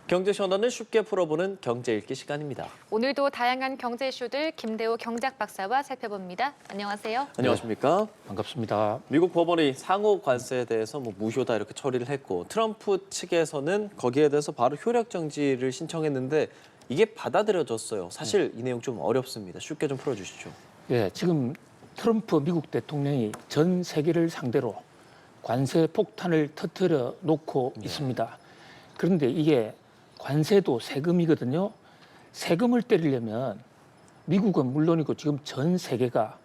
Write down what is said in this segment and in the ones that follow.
경제전환을 쉽게 풀어보는 경제 읽기 시간입니다. 오늘도 다양한 경제 이슈들 김대호 경제학 박사와 살펴봅니다. 안녕하세요. 안녕하십니까? 반갑습니다. 미국 법원이 상호 관세에 대해서 무효다 이렇게 처리를 했고 트럼프 측에서는 거기에 대해서 바로 효력 정지를 신청했는데 이게 받아들여졌어요. 사실 이 내용 좀 어렵습니다. 쉽게 좀 풀어주시죠. 예, 지금 트럼프 미국 대통령이 전 세계를 상대로 관세 폭탄을 터뜨려 놓고 있습니다. 그런데 이게 관세도 세금이거든요. 세금을 때리려면 미국은 물론이고 지금 전 세계가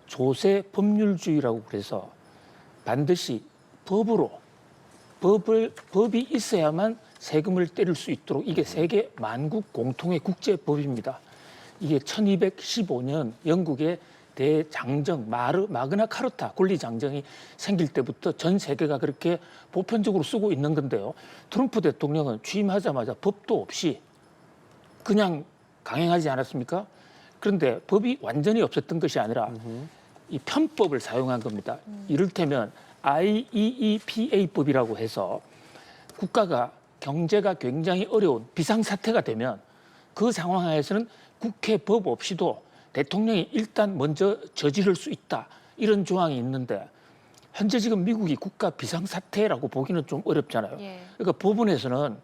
조세 법률주의라고 그래서 반드시 법이 있어야만 세금을 때릴 수 있도록 이게 세계 만국 공통의 국제법입니다. 이게 1215년 영국의 대장정 마그나 카르타 권리장정이 생길 때부터 전 세계가 그렇게 보편적으로 쓰고 있는 건데요. 트럼프 대통령은 취임하자마자 법도 없이 그냥 강행하지 않았습니까? 그런데 법이 완전히 없었던 것이 아니라 이 편법을 사용한 겁니다. 이를테면 IEEPA법이라고 해서 국가가 경제가 굉장히 어려운 비상사태가 되면 그 상황에서는 국회 법 없이도 대통령이 일단 먼저 저지를 수 있다. 이런 조항이 있는데 현재 지금 미국이 국가 비상사태라고 보기는 좀 어렵잖아요. 예. 그러니까 법원에서는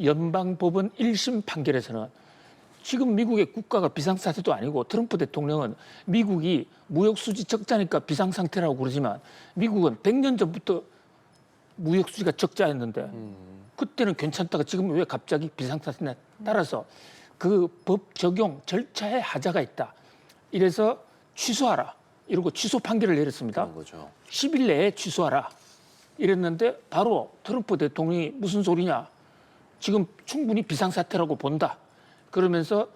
연방법원 1심 판결에서는 지금 미국의 국가가 비상사태도 아니고 트럼프 대통령은 미국이 무역수지 적자니까 비상상태라고 그러지만 미국은 100년 전부터 무역수지가 적자였는데 그때는 괜찮다가 지금 왜 갑자기 비상사태냐 따라서 그 법 적용 절차에 하자가 있다. 이래서 취소하라. 이러고 취소 판결을 내렸습니다. 그런 거죠. 10일 내에 취소하라. 이랬는데 바로 트럼프 대통령이 무슨 소리냐. 지금 충분히 비상사태라고 본다. 그러면서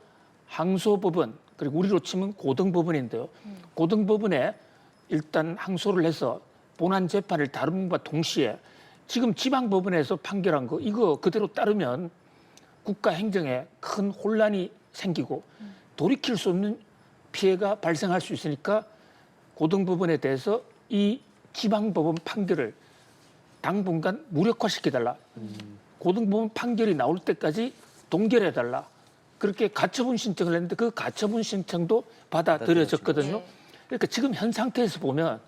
항소법원, 그리고 우리로 치면 고등법원인데요. 고등법원에 일단 항소를 해서 본안 재판을 다름과 동시에 지금 지방법원에서 판결한 거 이거 그대로 따르면 국가 행정에 큰 혼란이 생기고 돌이킬 수 없는 피해가 발생할 수 있으니까 고등법원에 대해서 이 지방법원 판결을 당분간 무력화시켜달라. 고등법원 판결이 나올 때까지 동결해달라. 그렇게 가처분 신청을 했는데 그 가처분 신청도 받아들여졌거든요. 그러니까 지금 현 상태에서 보면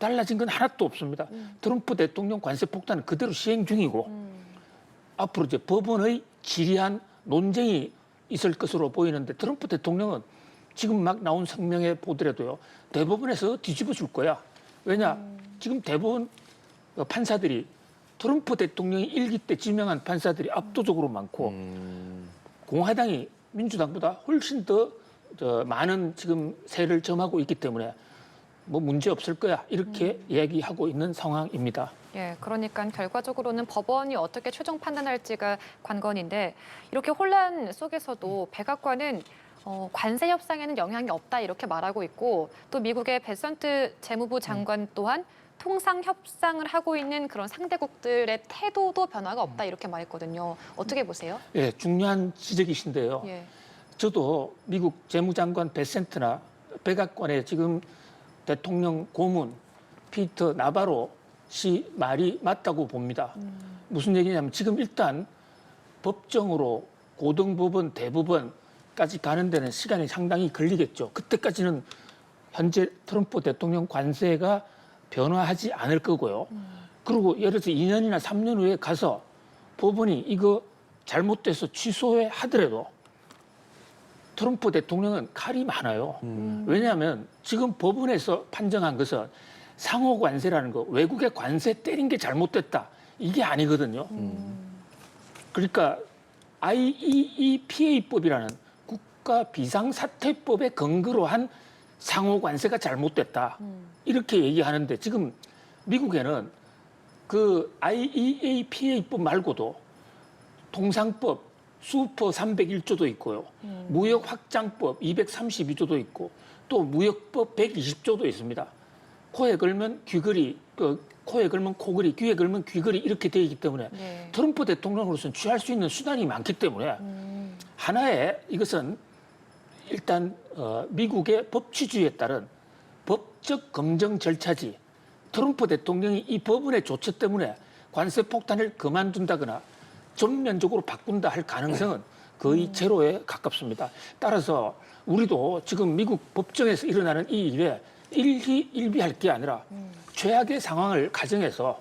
달라진 건 하나도 없습니다. 트럼프 대통령 관세 폭탄은 그대로 시행 중이고 앞으로 이제 법원의 지리한 논쟁이 있을 것으로 보이는데 트럼프 대통령은 지금 막 나온 성명에 보더라도요. 대법원에서 뒤집어 줄 거야. 왜냐? 지금 대법원 판사들이 트럼프 대통령이 일기 때 지명한 판사들이 압도적으로 많고 공화당이 민주당보다 훨씬 더 많은 지금 세를 점하고 있기 때문에 뭐 문제 없을 거야 이렇게 이야기하고 있는 상황입니다. 예, 그러니까 결과적으로는 법원이 어떻게 최종 판단할지가 관건인데 이렇게 혼란 속에서도 백악관은 관세 협상에는 영향이 없다 이렇게 말하고 있고 또 미국의 베선트 재무부 장관 또한 통상 협상을 하고 있는 그런 상대국들의 태도도 변화가 없다 이렇게 말했거든요. 어떻게 보세요? 예, 중요한 지적이신데요. 예. 저도 미국 재무장관 베센트나 백악관의 지금 대통령 고문 피터 나바로 씨 말이 맞다고 봅니다. 무슨 얘기냐면 지금 일단 법정으로 고등법원, 대법원까지 가는 데는 시간이 상당히 걸리겠죠. 그때까지는 현재 트럼프 대통령 관세가 변화하지 않을 거고요. 그리고 예를 들어서 2년이나 3년 후에 가서 법원이 이거 잘못돼서 취소해 하더라도 트럼프 대통령은 칼이 많아요. 왜냐하면 지금 법원에서 판정한 것은 상호 관세라는 거, 외국의 관세 때린 게 잘못됐다. 이게 아니거든요. 그러니까 IEEPA법이라는 국가 비상사태법에 근거로 한 상호 관세가 잘못됐다. 이렇게 얘기하는데 지금 미국에는 그 IEEPA법 말고도 통상법 슈퍼 301조도 있고요. 무역 확장법 232조도 있고 또 무역법 120조도 있습니다. 코에 걸면 귀걸이, 코에 걸면 코걸이, 귀에 걸면 귀걸이 이렇게 되어 있기 때문에 네. 트럼프 대통령으로서는 취할 수 있는 수단이 많기 때문에 하나의 이것은 일단 미국의 법치주의에 따른 법적 검증 절차지 트럼프 대통령이 이 법원의 조처 때문에 관세 폭탄을 그만둔다거나 전면적으로 바꾼다 할 가능성은 거의 제로에 가깝습니다. 따라서 우리도 지금 미국 법정에서 일어나는 이 일에 일희일비할 게 아니라 최악의 상황을 가정해서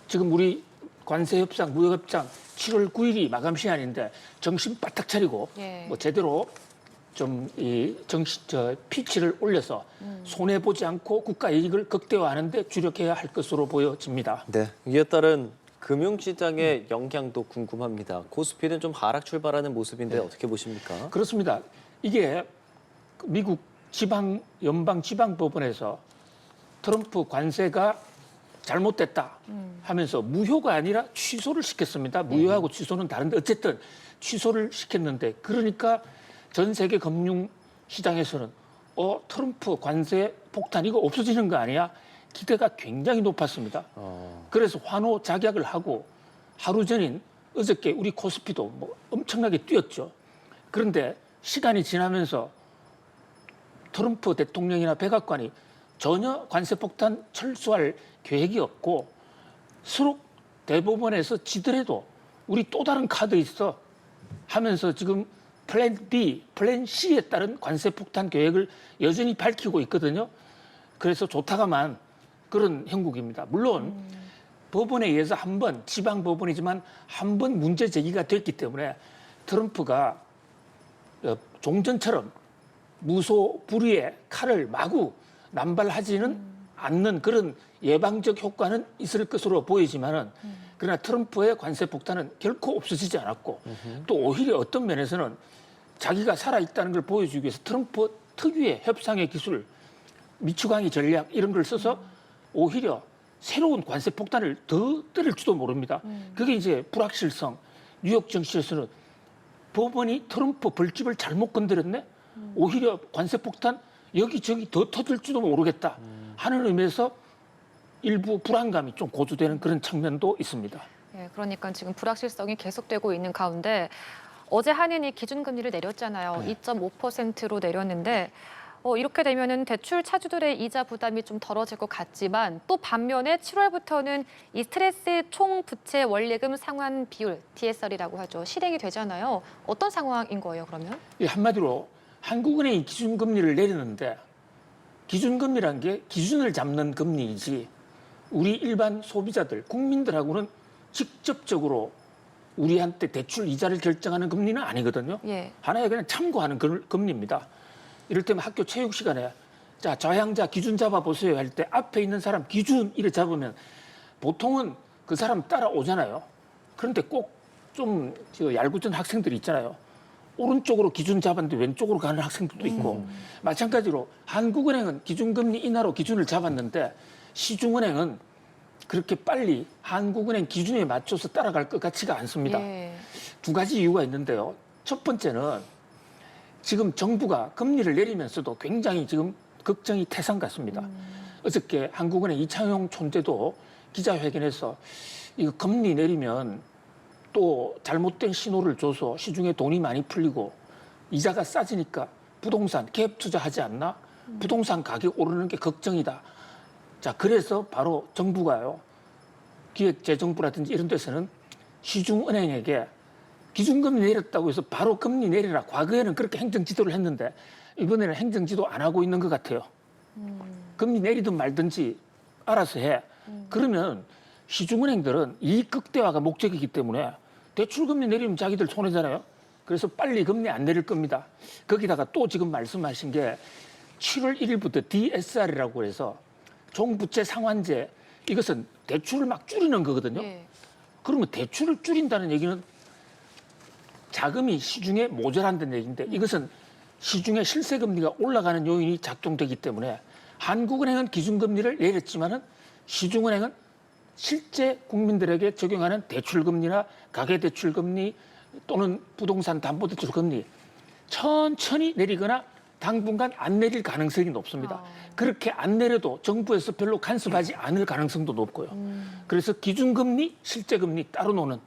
지금 우리 관세협상, 무역협상 7월 9일이 마감 시한인데 정신 바짝 차리고 예. 뭐 제대로 좀 이 피치를 올려서 손해 보지 않고 국가 이익을 극대화하는데 주력해야 할 것으로 보여집니다. 네, 이에 따른 금융시장의 영향도 궁금합니다. 코스피는 좀 하락 출발하는 모습인데 어떻게 보십니까? 그렇습니다. 이게 미국 연방 지방 법원에서 트럼프 관세가 잘못됐다 하면서 무효가 아니라 취소를 시켰습니다. 무효하고 취소는 다른데 어쨌든 취소를 시켰는데 그러니까 전 세계 금융 시장에서는 트럼프 관세 폭탄 이거 없어지는 거 아니야? 기대가 굉장히 높았습니다. 그래서 환호작약을 하고 하루 전인 어저께 우리 코스피도 뭐 엄청나게 뛰었죠. 그런데 시간이 지나면서 트럼프 대통령이나 백악관이 전혀 관세 폭탄 철수할 계획이 없고 수록 대법원에서 지더라도 우리 또 다른 카드 있어 하면서 지금 플랜 B, 플랜 C에 따른 관세 폭탄 계획을 여전히 밝히고 있거든요. 그래서 좋다가만 그런 형국입니다. 물론 법원에 의해서 한 번, 지방 법원이지만 한 번 문제 제기가 됐기 때문에 트럼프가 종전처럼 무소불위의 칼을 마구 남발하지는 않는 그런 예방적 효과는 있을 것으로 보이지만은 그러나 트럼프의 관세 폭탄은 결코 없어지지 않았고 또 오히려 어떤 면에서는 자기가 살아있다는 걸 보여주기 위해서 트럼프 특유의 협상의 기술, 미추광이 전략 이런 걸 써서 오히려 새로운 관세 폭탄을 더 때릴지도 모릅니다. 그게 이제 불확실성. 뉴욕 증시에서는 법원이 트럼프 벌집을 잘못 건드렸네. 오히려 관세 폭탄 여기저기 더 터질지도 모르겠다 하는 의미에서 일부 불안감이 좀 고조되는 그런 측면도 있습니다. 네, 그러니까 지금 불확실성이 계속되고 있는 가운데 어제 한은이 기준금리를 내렸잖아요. 2.5%로 내렸는데 이렇게 되면은 대출 차주들의 이자 부담이 좀 덜어질 것 같지만 또 반면에 7월부터는 이 스트레스 총 부채 원리금 상환 비율 DSR이라고 하죠. 실행이 되잖아요. 어떤 상황인 거예요, 그러면? 한마디로 한국은행이 기준금리를 내리는데 기준금리란 게 기준을 잡는 금리이지 우리 일반 소비자들, 국민들하고는 직접적으로 우리한테 대출 이자를 결정하는 금리는 아니거든요. 예. 하나의 그냥 참고하는 금리입니다. 이를테면 학교 체육 시간에 자 좌향자 기준 잡아보세요 할 때 앞에 있는 사람 기준 이래 잡으면 보통은 그 사람 따라오잖아요. 그런데 꼭 좀 얄궂은 학생들이 있잖아요. 오른쪽으로 기준 잡았는데 왼쪽으로 가는 학생들도 있고 마찬가지로 한국은행은 기준금리 인하로 기준을 잡았는데 시중은행은 그렇게 빨리 한국은행 기준에 맞춰서 따라갈 것 같지가 않습니다. 예. 두 가지 이유가 있는데요. 첫 번째는 지금 정부가 금리를 내리면서도 굉장히 지금 걱정이 태산 같습니다. 어저께 한국은행 이창용 총재도 기자회견에서 이거 금리 내리면 또 잘못된 신호를 줘서 시중에 돈이 많이 풀리고 이자가 싸지니까 부동산 갭 투자하지 않나? 부동산 가격 오르는 게 걱정이다. 자, 그래서 바로 정부가요. 기획재정부라든지 이런 데서는 시중은행에게 기준금리 내렸다고 해서 바로 금리 내리라. 과거에는 그렇게 행정지도를 했는데 이번에는 행정지도 안 하고 있는 것 같아요. 금리 내리든 말든지 알아서 해. 그러면 시중은행들은 이익 극대화가 목적이기 때문에 대출금리 내리면 자기들 손해잖아요. 그래서 빨리 금리 안 내릴 겁니다. 거기다가 또 지금 말씀하신 게 7월 1일부터 DSR이라고 해서 종부채 상환제 이것은 대출을 막 줄이는 거거든요. 예. 그러면 대출을 줄인다는 얘기는 자금이 시중에 모자란다는 얘기인데 이것은 시중에 실세금리가 올라가는 요인이 작동되기 때문에 한국은행은 기준금리를 내렸지만은 시중은행은 실제 국민들에게 적용하는 대출금리나 가계대출금리 또는 부동산 담보대출금리 천천히 내리거나 당분간 안 내릴 가능성이 높습니다. 그렇게 안 내려도 정부에서 별로 간섭하지 않을 가능성도 높고요. 그래서 기준금리, 실제금리 따로 노는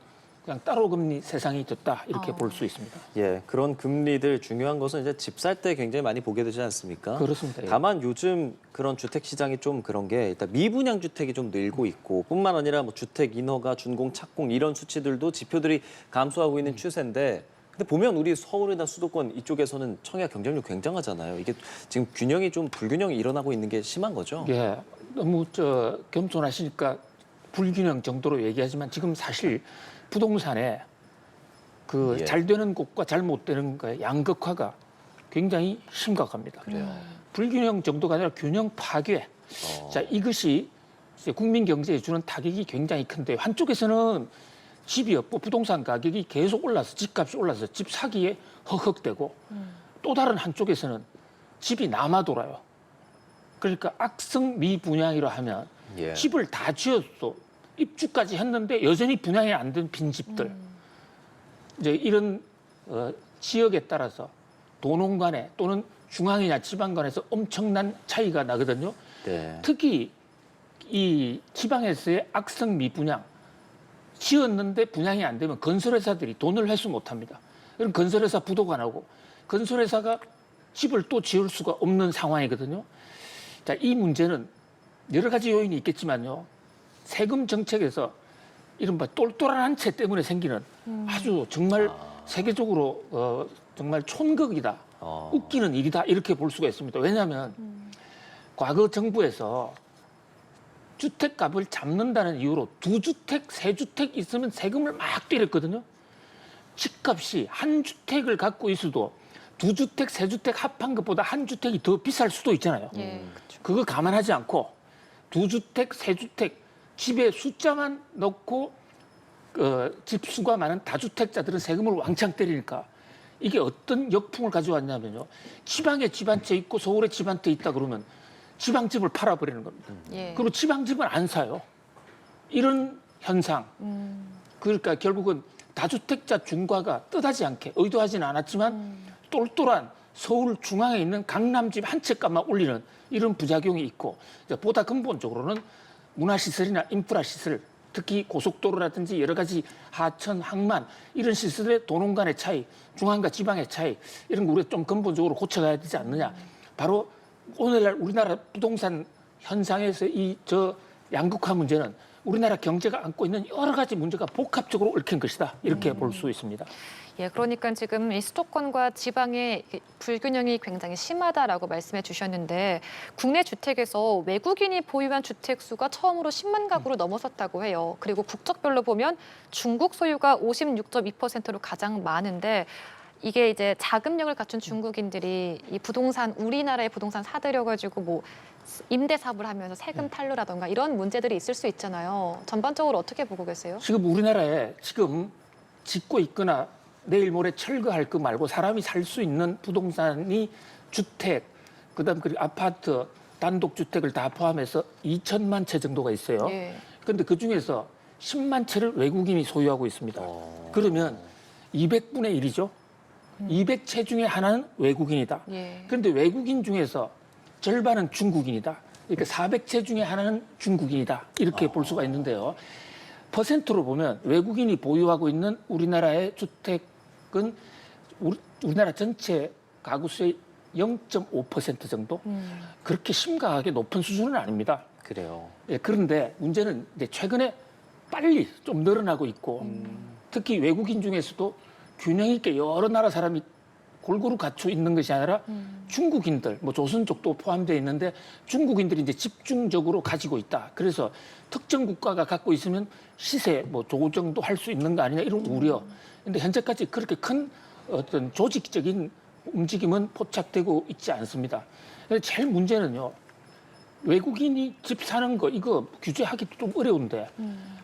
그냥 따로 금리 세상이 됐다 이렇게 볼 수 있습니다. 예, 그런 금리들 중요한 것은 이제 집 살 때 굉장히 많이 보게 되지 않습니까? 그렇습니다. 예. 다만 요즘 그런 주택 시장이 좀 그런 게 일단 미분양 주택이 좀 늘고 있고 뿐만 아니라 뭐 주택 인허가, 준공, 착공 이런 수치들도 지표들이 감소하고 있는 추세인데 근데 보면 우리 서울이나 수도권 이쪽에서는 청약 경쟁률 굉장하잖아요. 이게 지금 균형이 좀 불균형이 일어나고 있는 게 심한 거죠? 예, 너무 겸손하시니까 불균형 정도로 얘기하지만 지금 사실 부동산에 그 예. 잘 되는 곳과 잘 못 되는 거의 양극화가 굉장히 심각합니다. 그래요. 불균형 정도가 아니라 균형 파괴. 자, 이것이 이제 국민 경제에 주는 타격이 굉장히 큰데 한쪽에서는 집이 없고 부동산 가격이 계속 올라서 집값이 올라서 집 사기에 허걱대고 또 다른 한쪽에서는 집이 남아 돌아요. 그러니까 악성 미분양이라 하면 예. 집을 다 지었어. 입주까지 했는데 여전히 분양이 안 된 빈집들. 이제 이런 지역에 따라서 도농 간에 또는 중앙이나 지방 간에서 엄청난 차이가 나거든요. 네. 특히 이 지방에서의 악성 미분양, 지었는데 분양이 안 되면 건설회사들이 돈을 회수 못합니다. 그럼 건설회사 부도가 나고 건설회사가 집을 또 지을 수가 없는 상황이거든요. 자, 이 문제는 여러 가지 요인이 있겠지만요. 세금 정책에서 이른바 똘똘한 한 채 때문에 생기는 아주 정말 세계적으로 정말 촌극이다. 웃기는 일이다. 이렇게 볼 수가 있습니다. 왜냐하면 과거 정부에서 주택값을 잡는다는 이유로 2주택, 3주택 있으면 세금을 막 때렸거든요. 집값이 한 주택을 갖고 있어도 2주택, 3주택 합한 것보다 한 주택이 더 비쌀 수도 있잖아요. 예. 그거 감안하지 않고 2주택, 3주택 집에 숫자만 넣고 집수가 많은 다주택자들은 세금을 왕창 때리니까 이게 어떤 역풍을 가져왔냐면요. 지방에 집 한 채 있고 서울에 집 한 채 있다 그러면 지방집을 팔아버리는 겁니다. 예. 그리고 지방집은 안 사요. 이런 현상. 그러니까 결국은 다주택자 중과가 뜻하지 않게 의도하지는 않았지만 똘똘한 서울 중앙에 있는 강남집 한 채 값만 올리는 이런 부작용이 있고 보다 근본적으로는 문화시설이나 인프라시설 특히 고속도로라든지 여러 가지 하천, 항만 이런 시설의 도농 간의 차이, 중앙과 지방의 차이 이런 거 우리가 좀 근본적으로 고쳐가야 되지 않느냐. 바로 오늘날 우리나라 부동산 현상에서 저 양극화 문제는 우리나라 경제가 안고 있는 여러 가지 문제가 복합적으로 얽힌 것이다. 이렇게 볼 수 있습니다. 예, 그러니까 지금 이 수도권과 지방의 불균형이 굉장히 심하다라고 말씀해 주셨는데 국내 주택에서 외국인이 보유한 주택 수가 처음으로 10만 가구를 넘어섰다고 해요. 그리고 국적별로 보면 중국 소유가 56.2%로 가장 많은데 이게 이제 자금력을 갖춘 중국인들이 이 부동산 우리나라의 부동산 사들여가지고 뭐 임대 사업을 하면서 세금 탈루라던가 이런 문제들이 있을 수 있잖아요. 전반적으로 어떻게 보고 계세요? 지금 우리나라에 지금 짓고 있거나 내일 모레 철거할 거 말고 사람이 살 수 있는 부동산이 주택, 그다음 그리고 아파트, 단독주택을 다 포함해서 2천만 채 정도가 있어요. 그런데 그 중에서 10만 채를 외국인이 소유하고 있습니다. 그러면 200분의 1이죠. 200채 중에 하나는 외국인이다. 그런데 외국인 중에서 절반은 중국인이다. 그러니까 400채 중에 하나는 중국인이다. 이렇게 볼 수가 있는데요. 퍼센트로 보면 외국인이 보유하고 있는 우리나라의 주택은 우리나라 전체 가구 수의 0.5% 정도? 그렇게 심각하게 높은 수준은 아닙니다. 그래요. 예, 그런데 문제는 이제 최근에 빨리 좀 늘어나고 있고 특히 외국인 중에서도 균형 있게 여러 나라 사람이 골고루 갖춰 있는 것이 아니라 중국인들, 뭐 조선 쪽도 포함되어 있는데 중국인들이 이제 집중적으로 가지고 있다. 그래서 특정 국가가 갖고 있으면 시세 뭐 조정도 할 수 있는 거 아니냐 이런 우려. 근데 현재까지 그렇게 큰 어떤 조직적인 움직임은 포착되고 있지 않습니다. 근데 제일 문제는요. 외국인이 집 사는 거 이거 규제하기도 좀 어려운데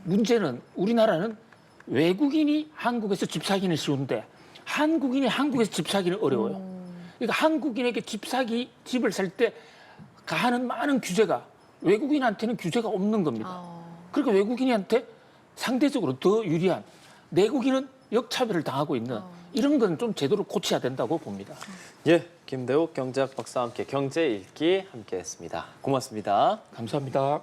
문제는 우리나라는 외국인이 한국에서 집 사기는 쉬운데 한국인이 한국에서 집 사기는 어려워요. 그러니까 한국인에게 집을 살 때 가하는 많은 규제가 외국인한테는 규제가 없는 겁니다. 그러니까 외국인한테 상대적으로 더 유리한 내국인은 역차별을 당하고 있는 이런 건 좀 제대로 고쳐야 된다고 봅니다. 예, 김대욱 경제학 박사와 함께 경제 읽기 함께했습니다. 고맙습니다. 감사합니다.